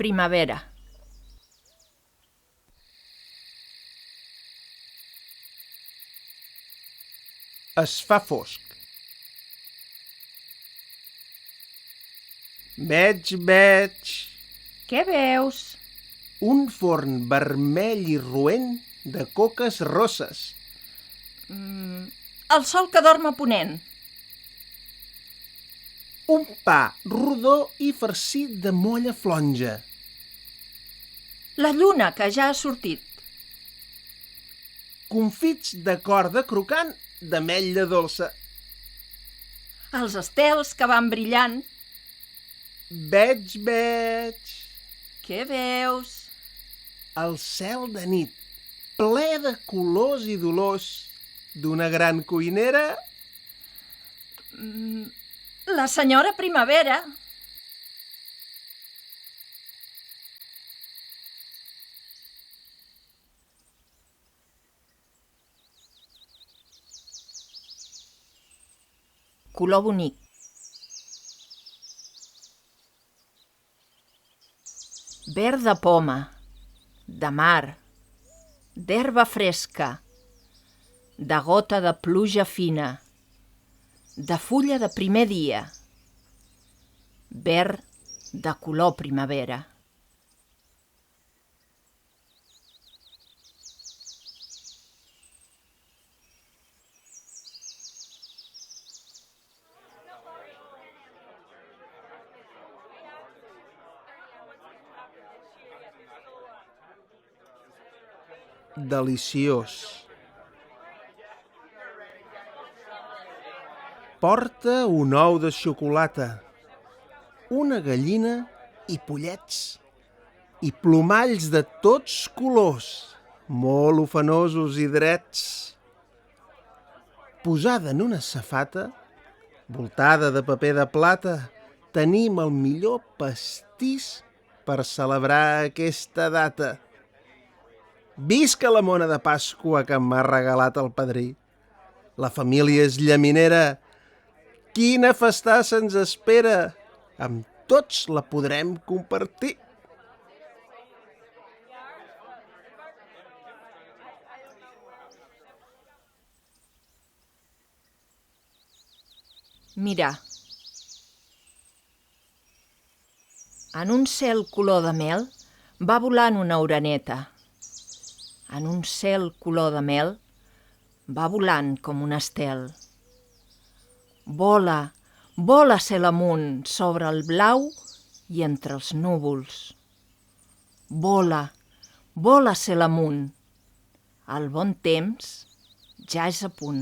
primavera. Es fa fosc. Veig Què veus? un forn vermell i roent de coques rosses. El sol que dorm a ponent. Un pa rodó i farcit de molla flonja. La lluna que ja ha sortit. Confits de corda crocant d'ametlla dolça. Els estels que van brillant. Veig Què veus? el cel de nit, ple de colors i dolors d'una gran cuinera. La senyora primavera. Color bonic. Verd de poma, de mar, d'herba fresca, de gota de pluja fina, de fulla de primer dia, verd de color primavera. Deliciós. Porta un ou de xocolata, una gallina i pollets, i plomalls de tots colors, molt ufanosos i drets. Posada en una safata, voltada de paper de plata, tenim el millor pastís per celebrar aquesta data. Visca la mona de Pasqua que m'ha regalat el padrí. La família és llaminera. Quina festassa ens espera! Amb tots la podrem compartir. Mira. En un cel color de mel va volant una oreneta. En un cel color de mel va volant com un estel. Vola, vola cel amunt sobre el blau i entre els núvols. Vola, vola cel amunt. El bon temps ja és a punt.